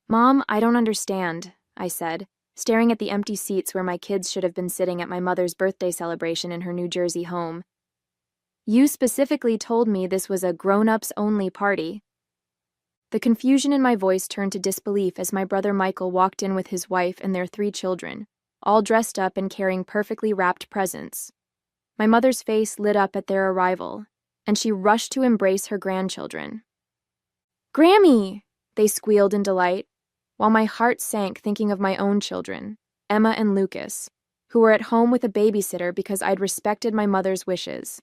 Mom, I don't understand, I said, staring at the empty seats where my kids should have been sitting at my mother's birthday celebration in her New Jersey home. You specifically told me this was a grown-ups only party. The confusion in my voice turned to disbelief as my brother Michael walked in with his wife and their 3 children, all dressed up and carrying perfectly wrapped presents. My mother's face lit up at their arrival, and she rushed to embrace her grandchildren. "Grammy!" they squealed in delight, while my heart sank thinking of my own children, Emma and Lucas, who were at home with a babysitter because I'd respected my mother's wishes.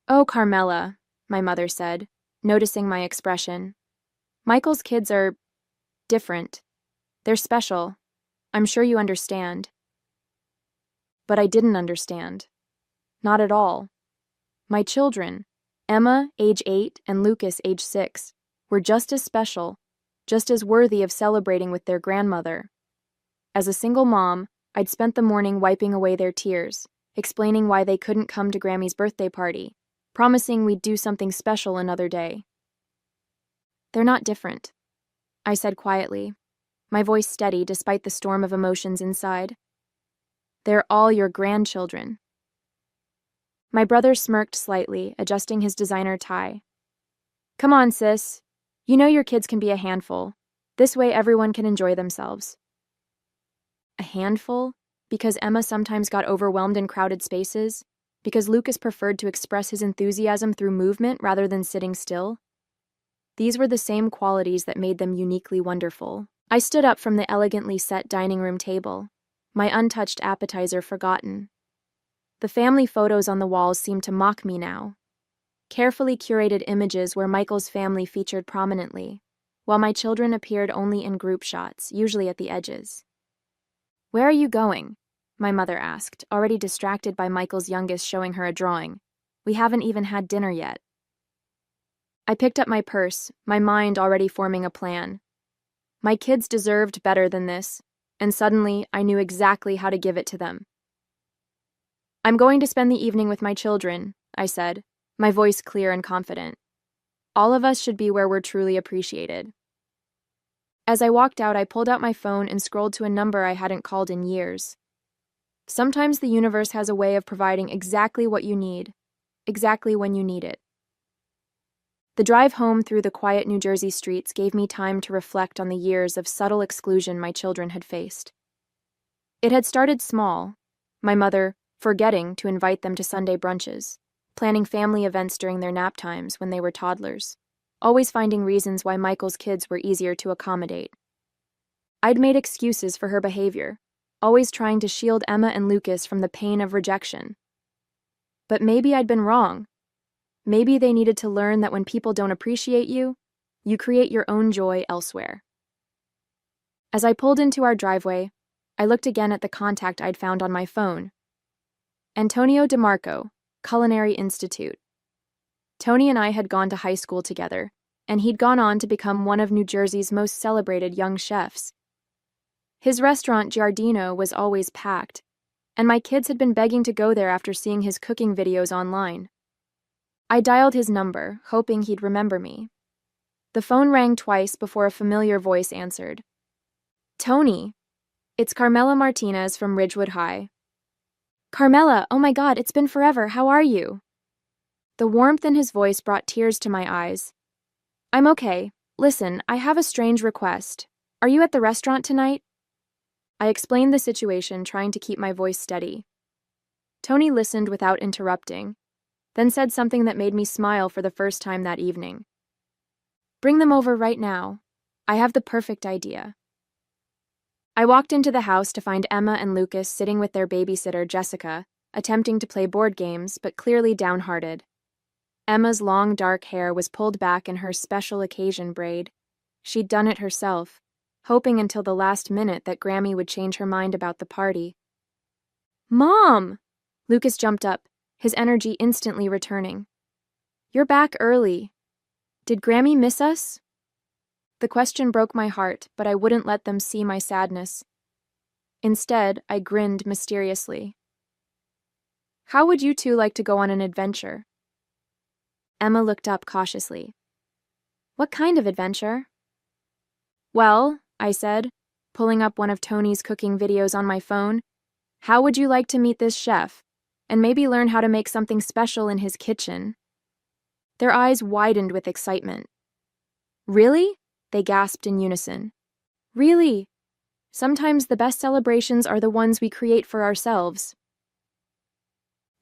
"Oh, Carmela," my mother said, noticing my expression. "Michael's kids are different. They're special. I'm sure you understand." But I didn't understand. Not at all. My children, Emma, age 8, and Lucas, age 6, were just as special, just as worthy of celebrating with their grandmother. As a single mom, I'd spent the morning wiping away their tears, explaining why they couldn't come to Grammy's birthday party, promising we'd do something special another day. "They're not different," I said quietly, my voice steady despite the storm of emotions inside. "They're all your grandchildren." My brother smirked slightly, adjusting his designer tie. "Come on, sis. You know your kids can be a handful. This way everyone can enjoy themselves." A handful? Because Emma sometimes got overwhelmed in crowded spaces? Because Lucas preferred to express his enthusiasm through movement rather than sitting still? These were the same qualities that made them uniquely wonderful. I stood up from the elegantly set dining room table, my untouched appetizer forgotten. The family photos on the walls seemed to mock me now. Carefully curated images where Michael's family featured prominently, while my children appeared only in group shots, usually at the edges. "Where are you going?" my mother asked, already distracted by Michael's youngest showing her a drawing. "We haven't even had dinner yet." I picked up my purse, my mind already forming a plan. My kids deserved better than this, and suddenly I knew exactly how to give it to them. "I'm going to spend the evening with my children," I said, my voice clear and confident. "All of us should be where we're truly appreciated." As I walked out, I pulled out my phone and scrolled to a number I hadn't called in years. Sometimes the universe has a way of providing exactly what you need, exactly when you need it. The drive home through the quiet New Jersey streets gave me time to reflect on the years of subtle exclusion my children had faced. It had started small, my mother forgetting to invite them to Sunday brunches, planning family events during their nap times when they were toddlers, always finding reasons why Michael's kids were easier to accommodate. I'd made excuses for her behavior, always trying to shield Emma and Lucas from the pain of rejection. But maybe I'd been wrong. Maybe they needed to learn that when people don't appreciate you, you create your own joy elsewhere. As I pulled into our driveway, I looked again at the contact I'd found on my phone. Antonio DeMarco, Culinary Institute. Tony and I had gone to high school together, and he'd gone on to become one of New Jersey's most celebrated young chefs. His restaurant, Giardino, was always packed, and my kids had been begging to go there after seeing his cooking videos online. I dialed his number, hoping he'd remember me. The phone rang twice before a familiar voice answered. "Tony, it's Carmela Martinez from Ridgewood High." "Carmela, oh my God, it's been forever, how are you?" The warmth in his voice brought tears to my eyes. "I'm okay. Listen, I have a strange request. Are you at the restaurant tonight?" I explained the situation, trying to keep my voice steady. Tony listened without interrupting, then said something that made me smile for the first time that evening. "Bring them over right now. I have the perfect idea." I walked into the house to find Emma and Lucas sitting with their babysitter, Jessica, attempting to play board games, but clearly downhearted. Emma's long dark hair was pulled back in her special occasion braid. She'd done it herself, hoping until the last minute that Grammy would change her mind about the party. "Mom!" Lucas jumped up, his energy instantly returning. "You're back early. Did Grammy miss us?" The question broke my heart, but I wouldn't let them see my sadness. Instead, I grinned mysteriously. "How would you two like to go on an adventure?" Emma looked up cautiously. "What kind of adventure?" Well, I said, pulling up one of Tony's cooking videos on my phone, how would you like to meet this chef? And maybe learn how to make something special in his kitchen? Their eyes widened with excitement. Really? They gasped in unison. Really? Sometimes the best celebrations are the ones we create for ourselves.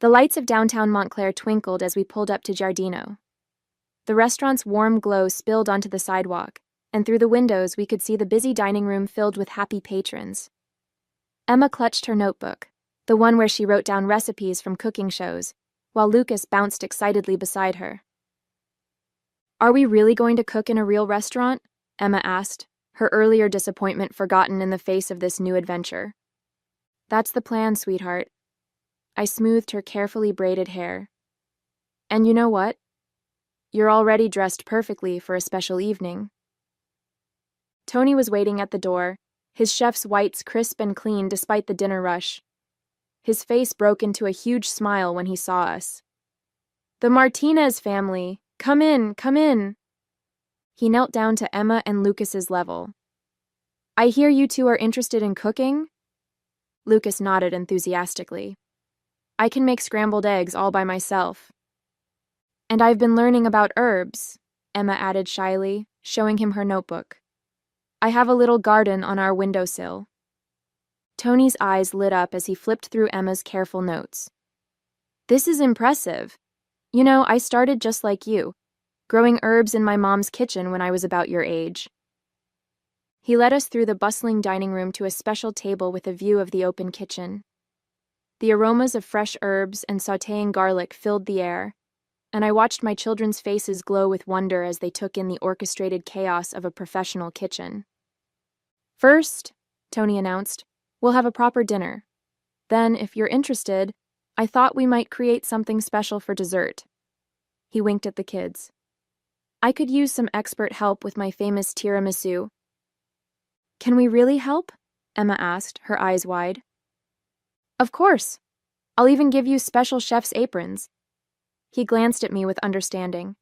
The lights of downtown Montclair twinkled as we pulled up to Giardino. The restaurant's warm glow spilled onto the sidewalk, and through the windows we could see the busy dining room filled with happy patrons. Emma clutched her notebook, the one where she wrote down recipes from cooking shows, while Lucas bounced excitedly beside her. Are we really going to cook in a real restaurant? Emma asked, her earlier disappointment forgotten in the face of this new adventure. That's the plan, sweetheart. I smoothed her carefully braided hair. And you know what? You're already dressed perfectly for a special evening. Tony was waiting at the door, his chef's whites crisp and clean despite the dinner rush. His face broke into a huge smile when he saw us. The Martinez family! Come in, come in! He knelt down to Emma and Lucas's level. I hear you two are interested in cooking? Lucas nodded enthusiastically. I can make scrambled eggs all by myself. And I've been learning about herbs, Emma added shyly, showing him her notebook. I have a little garden on our windowsill. Tony's eyes lit up as he flipped through Emma's careful notes. This is impressive. You know, I started just like you, growing herbs in my mom's kitchen when I was about your age. He led us through the bustling dining room to a special table with a view of the open kitchen. The aromas of fresh herbs and sautéing garlic filled the air, and I watched my children's faces glow with wonder as they took in the orchestrated chaos of a professional kitchen. First, Tony announced, we'll have a proper dinner. Then, if you're interested, I thought we might create something special for dessert. He winked at the kids. I could use some expert help with my famous tiramisu. Can we really help? Emma asked, her eyes wide. Of course. I'll even give you special chef's aprons. He glanced at me with understanding.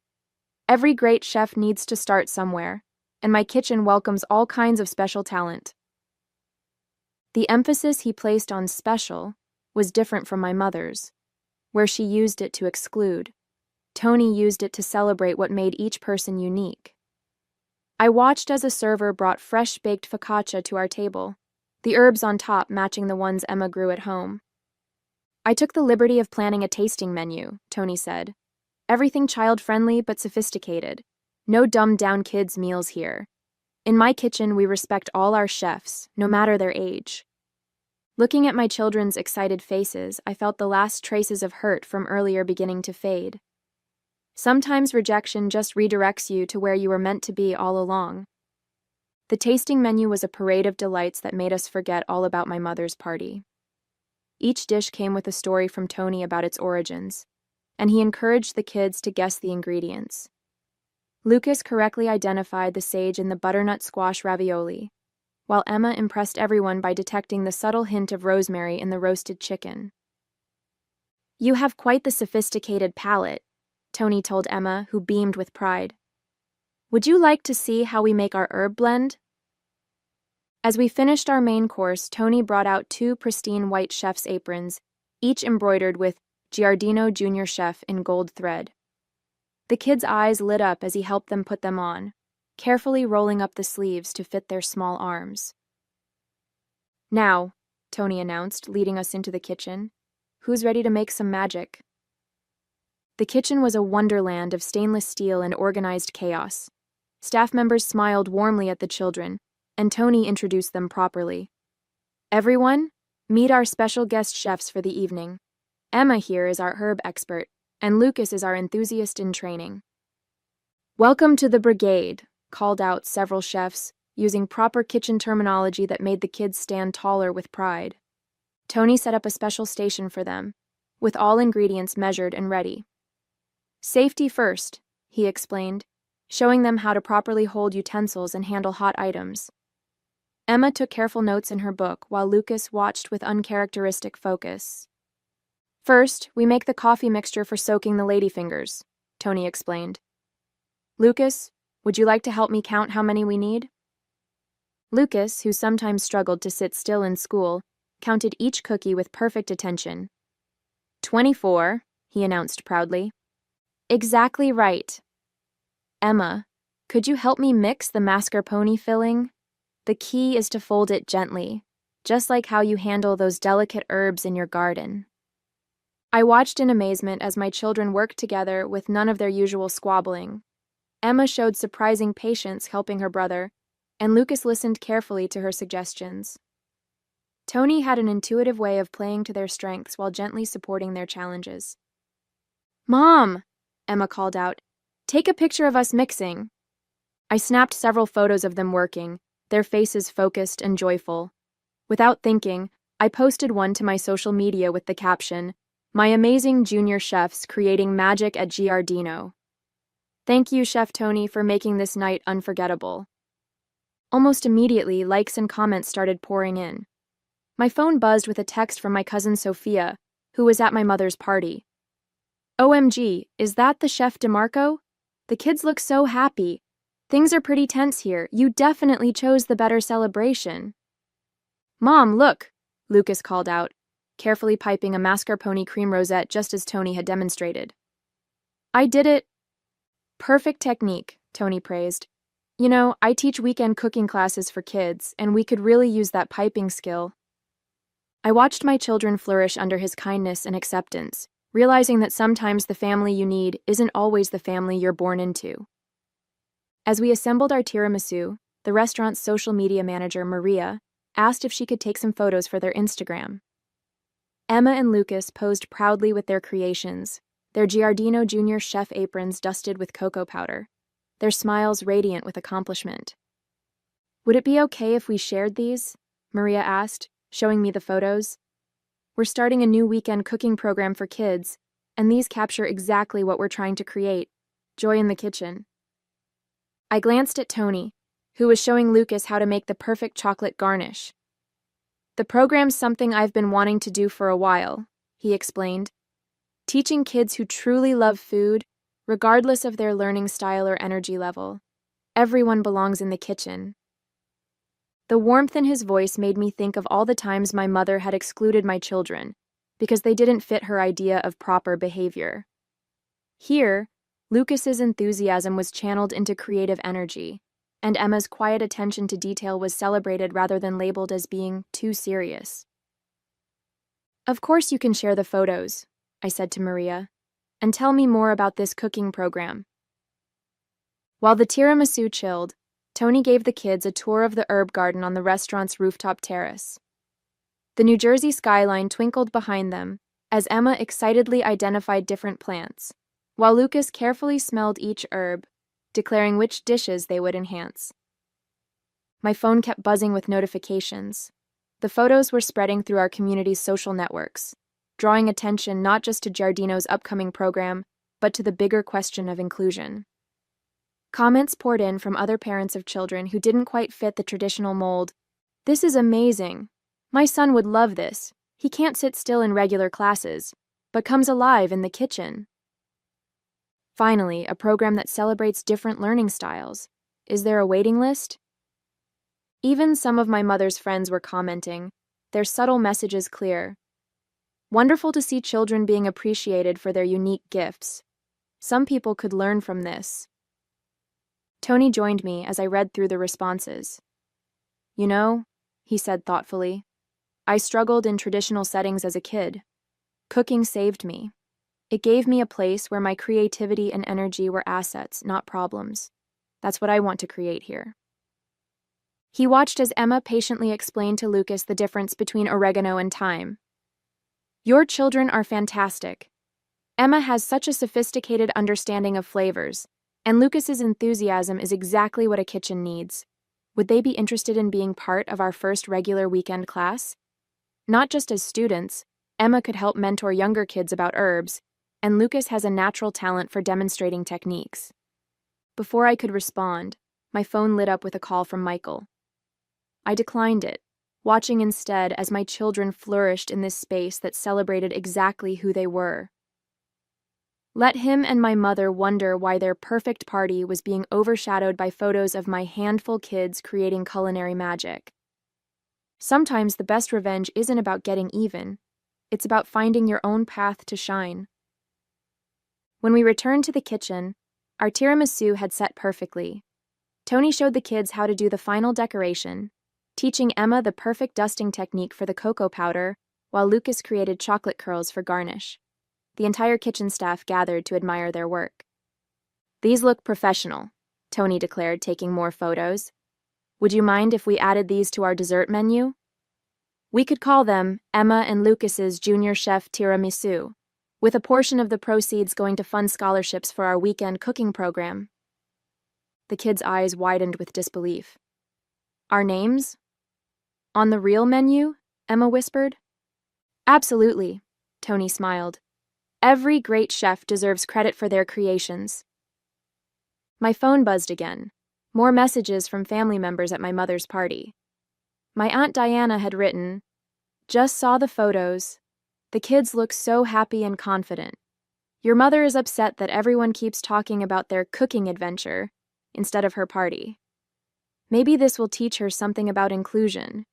Every great chef needs to start somewhere, and my kitchen welcomes all kinds of special talent. The emphasis he placed on special was different from my mother's, where she used it to exclude. Tony used it to celebrate what made each person unique. I watched as a server brought fresh-baked focaccia to our table, the herbs on top matching the ones Emma grew at home. I took the liberty of planning a tasting menu, Tony said. Everything child-friendly but sophisticated. No dumbed-down kids' meals here. In my kitchen, we respect all our chefs, no matter their age. Looking at my children's excited faces, I felt the last traces of hurt from earlier beginning to fade. Sometimes rejection just redirects you to where you were meant to be all along. The tasting menu was a parade of delights that made us forget all about my mother's party. Each dish came with a story from Tony about its origins, and he encouraged the kids to guess the ingredients. Lucas correctly identified the sage in the butternut squash ravioli, while Emma impressed everyone by detecting the subtle hint of rosemary in the roasted chicken. You have quite the sophisticated palate, Tony told Emma, who beamed with pride. Would you like to see how we make our herb blend? As we finished our main course, Tony brought out 2 pristine white chef's aprons, each embroidered with Giardino Junior Chef in gold thread. The kids' eyes lit up as he helped them put them on, carefully rolling up the sleeves to fit their small arms. Now, Tony announced, leading us into the kitchen, who's ready to make some magic? The kitchen was a wonderland of stainless steel and organized chaos. Staff members smiled warmly at the children, and Tony introduced them properly. Everyone, meet our special guest chefs for the evening. Emma here is our herb expert, and Lucas is our enthusiast in training. Welcome to the brigade, called out several chefs, using proper kitchen terminology that made the kids stand taller with pride. Tony set up a special station for them, with all ingredients measured and ready. Safety first, he explained, showing them how to properly hold utensils and handle hot items. Emma took careful notes in her book while Lucas watched with uncharacteristic focus. First, we make the coffee mixture for soaking the ladyfingers, Tony explained. Lucas, would you like to help me count how many we need? Lucas, who sometimes struggled to sit still in school, counted each cookie with perfect attention. 24, he announced proudly. Exactly right. Emma, could you help me mix the mascarpone filling? The key is to fold it gently, just like how you handle those delicate herbs in your garden. I watched in amazement as my children worked together with none of their usual squabbling. Emma showed surprising patience helping her brother, and Lucas listened carefully to her suggestions. Tony had an intuitive way of playing to their strengths while gently supporting their challenges. Mom, Emma called out, take a picture of us mixing. I snapped several photos of them working, their faces focused and joyful. Without thinking, I posted one to my social media with the caption, "My amazing junior chefs creating magic at Giardino. Thank you, Chef Tony, for making this night unforgettable." Almost immediately, likes and comments started pouring in. My phone buzzed with a text from my cousin Sophia, who was at my mother's party. OMG, is that the Chef DeMarco? The kids look so happy. Things are pretty tense here. You definitely chose the better celebration. Mom, look, Lucas called out, carefully piping a mascarpone cream rosette just as Tony had demonstrated. I did it. Perfect technique, Tony praised. You know, I teach weekend cooking classes for kids, and we could really use that piping skill. I watched my children flourish under his kindness and acceptance, realizing that sometimes the family you need isn't always the family you're born into. As we assembled our tiramisu, the restaurant's social media manager, Maria, asked if she could take some photos for their Instagram. Emma and Lucas posed proudly with their creations, their Giardino Junior chef aprons dusted with cocoa powder, their smiles radiant with accomplishment. Would it be okay if we shared these? Maria asked, showing me the photos. We're starting a new weekend cooking program for kids, and these capture exactly what we're trying to create, joy in the kitchen. I glanced at Tony, who was showing Lucas how to make the perfect chocolate garnish. The program's something I've been wanting to do for a while, he explained. Teaching kids who truly love food, regardless of their learning style or energy level. Everyone belongs in the kitchen. The warmth in his voice made me think of all the times my mother had excluded my children because they didn't fit her idea of proper behavior. Here, Lucas's enthusiasm was channeled into creative energy, and Emma's quiet attention to detail was celebrated rather than labeled as being too serious. Of course you can share the photos, I said to Maria, and tell me more about this cooking program. While the tiramisu chilled, Tony gave the kids a tour of the herb garden on the restaurant's rooftop terrace. The New Jersey skyline twinkled behind them as Emma excitedly identified different plants, while Lucas carefully smelled each herb, declaring which dishes they would enhance. My phone kept buzzing with notifications. The photos were spreading through our community's social networks, drawing attention not just to Giardino's upcoming program, but to the bigger question of inclusion. Comments poured in from other parents of children who didn't quite fit the traditional mold. This is amazing. My son would love this. He can't sit still in regular classes, but comes alive in the kitchen. Finally, a program that celebrates different learning styles. Is there a waiting list? Even some of my mother's friends were commenting, their subtle messages clear. Wonderful to see children being appreciated for their unique gifts. Some people could learn from this. Tony joined me as I read through the responses. You know, he said thoughtfully, I struggled in traditional settings as a kid. Cooking saved me. It gave me a place where my creativity and energy were assets, not problems. That's what I want to create here. He watched as Emma patiently explained to Lucas the difference between oregano and thyme. Your children are fantastic. Emma has such a sophisticated understanding of flavors, and Lucas's enthusiasm is exactly what a kitchen needs. Would they be interested in being part of our first regular weekend class? Not just as students, Emma could help mentor younger kids about herbs, and Lucas has a natural talent for demonstrating techniques. Before I could respond, my phone lit up with a call from Michael. I declined it, watching instead as my children flourished in this space that celebrated exactly who they were. Let him and my mother wonder why their perfect party was being overshadowed by photos of my handful kids creating culinary magic. Sometimes the best revenge isn't about getting even. It's about finding your own path to shine. When we returned to the kitchen, our tiramisu had set perfectly. Tony showed the kids how to do the final decoration, teaching Emma the perfect dusting technique for the cocoa powder, while Lucas created chocolate curls for garnish. The entire kitchen staff gathered to admire their work. "These look professional," Tony declared, taking more photos. "Would you mind if we added these to our dessert menu? We could call them Emma and Lucas's Junior Chef Tiramisu, with a portion of the proceeds going to fund scholarships for our weekend cooking program." The kids' eyes widened with disbelief. "Our names? On the real menu?" Emma whispered. "Absolutely," Tony smiled. "Every great chef deserves credit for their creations." My phone buzzed again. More messages from family members at my mother's party. My Aunt Diana had written, "Just saw the photos. The kids look so happy and confident. Your mother is upset that everyone keeps talking about their cooking adventure instead of her party. Maybe this will teach her something about inclusion."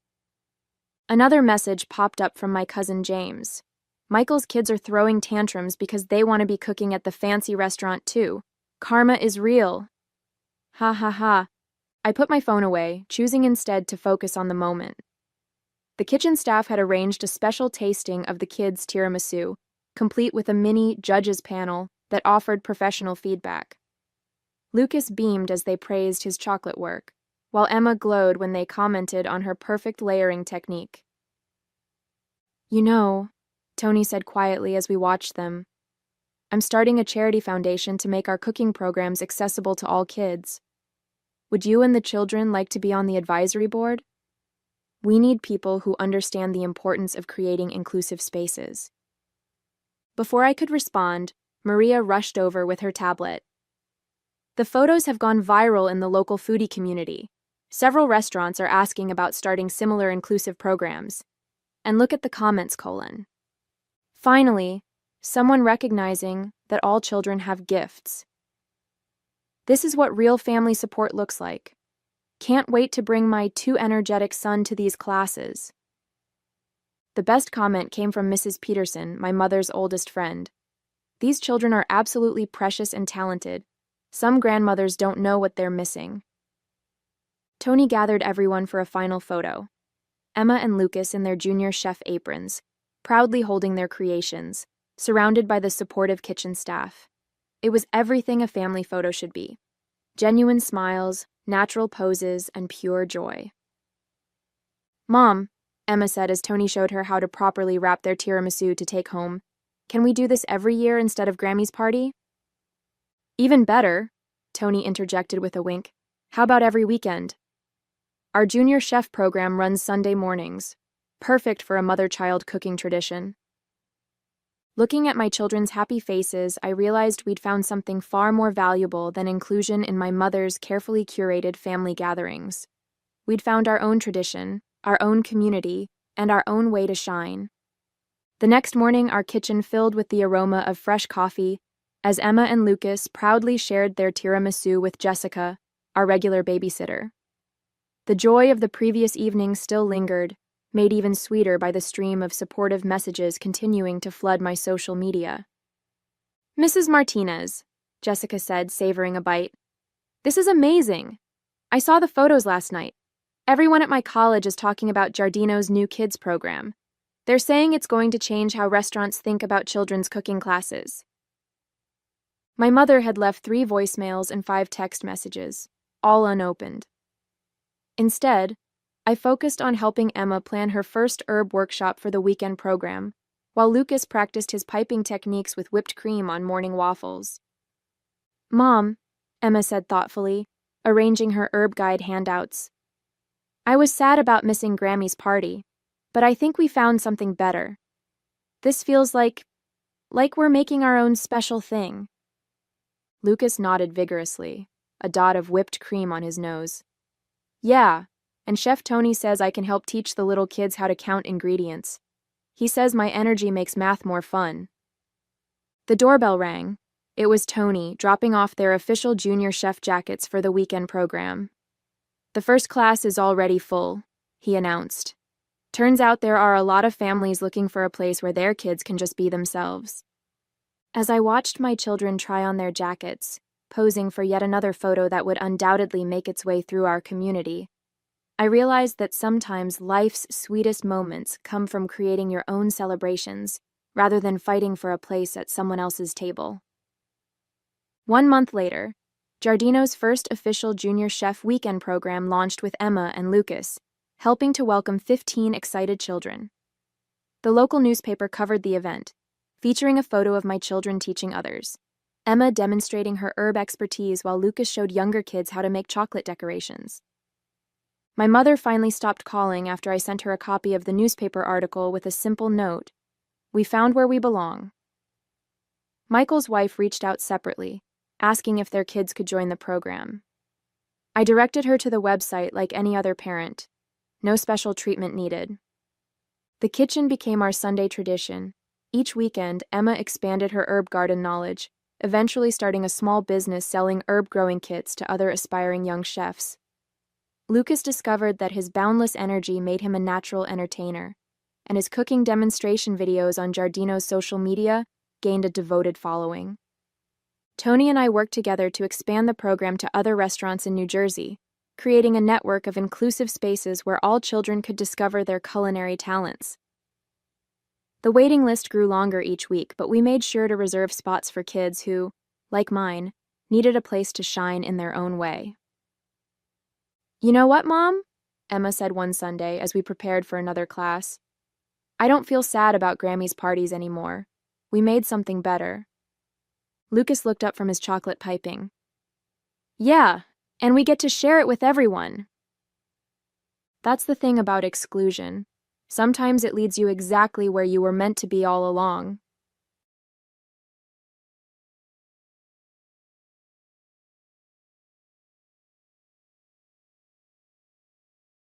Another message popped up from my cousin James. "Michael's kids are throwing tantrums because they want to be cooking at the fancy restaurant too. Karma is real." Ha ha ha. I put my phone away, choosing instead to focus on the moment. The kitchen staff had arranged a special tasting of the kids' tiramisu, complete with a mini judges panel that offered professional feedback. Lucas beamed as they praised his chocolate work, while Emma glowed when they commented on her perfect layering technique. "You know," Tony said quietly as we watched them, "I'm starting a charity foundation to make our cooking programs accessible to all kids. Would you and the children like to be on the advisory board? We need people who understand the importance of creating inclusive spaces." Before I could respond, Maria rushed over with her tablet. "The photos have gone viral in the local foodie community. Several restaurants are asking about starting similar inclusive programs. And look at the comments, colon. Finally, someone recognizing that all children have gifts. This is what real family support looks like. Can't wait to bring my too energetic son to these classes." The best comment came from Mrs. Peterson, my mother's oldest friend. "These children are absolutely precious and talented. Some grandmothers don't know what they're missing." Tony gathered everyone for a final photo. Emma and Lucas in their junior chef aprons, proudly holding their creations, surrounded by the supportive kitchen staff. It was everything a family photo should be. Genuine smiles, natural poses, and pure joy. "Mom," Emma said as Tony showed her how to properly wrap their tiramisu to take home, "can we do this every year instead of Grammy's party?" "Even better," Tony interjected with a wink. "How about every weekend? Our junior chef program runs Sunday mornings. Perfect for a mother-child cooking tradition." Looking at my children's happy faces, I realized we'd found something far more valuable than inclusion in my mother's carefully curated family gatherings. We'd found our own tradition, our own community, and our own way to shine. The next morning, our kitchen filled with the aroma of fresh coffee, as Emma and Lucas proudly shared their tiramisu with Jessica, our regular babysitter. The joy of the previous evening still lingered, made even sweeter by the stream of supportive messages continuing to flood my social media. "Mrs. Martinez," Jessica said, savoring a bite. "This is amazing. I saw the photos last night. Everyone at my college is talking about Giardino's new kids program. They're saying it's going to change how restaurants think about children's cooking classes." My mother had left 3 voicemails and 5 text messages, all unopened. Instead, I focused on helping Emma plan her first herb workshop for the weekend program, while Lucas practiced his piping techniques with whipped cream on morning waffles. "Mom," Emma said thoughtfully, arranging her herb guide handouts, "I was sad about missing Grammy's party, but I think we found something better. This feels like we're making our own special thing." Lucas nodded vigorously, a dot of whipped cream on his nose. "Yeah, and Chef Tony says I can help teach the little kids how to count ingredients. He says my energy makes math more fun." The doorbell rang, It was Tony, dropping off their official junior chef jackets for the weekend program. "The first class is already full," he announced. "Turns out there are a lot of families looking for a place where their kids can just be themselves." As I watched my children try on their jackets, posing for yet another photo that would undoubtedly make its way through our community, I realized that sometimes life's sweetest moments come from creating your own celebrations rather than fighting for a place at someone else's table. 1 month later, Giardino's first official junior chef weekend program launched with Emma and Lucas, helping to welcome 15 excited children. The local newspaper covered the event, featuring a photo of my children teaching others, Emma demonstrating her herb expertise while Lucas showed younger kids how to make chocolate decorations. My mother finally stopped calling after I sent her a copy of the newspaper article with a simple note: "We found where we belong." Michael's wife reached out separately, asking if their kids could join the program. I directed her to the website like any other parent. No special treatment needed. The kitchen became our Sunday tradition. Each weekend, Emma expanded her herb garden knowledge, eventually starting a small business selling herb-growing kits to other aspiring young chefs. Lucas discovered that his boundless energy made him a natural entertainer, and his cooking demonstration videos on Giardino's social media gained a devoted following. Tony and I worked together to expand the program to other restaurants in New Jersey, creating a network of inclusive spaces where all children could discover their culinary talents. The waiting list grew longer each week, but we made sure to reserve spots for kids who, like mine, needed a place to shine in their own way. "You know what, Mom?" Emma said one Sunday as we prepared for another class. "I don't feel sad about Grammy's parties anymore. We made something better." Lucas looked up from his chocolate piping. "Yeah, and we get to share it with everyone." That's the thing about exclusion. Sometimes it leads you exactly where you were meant to be all along.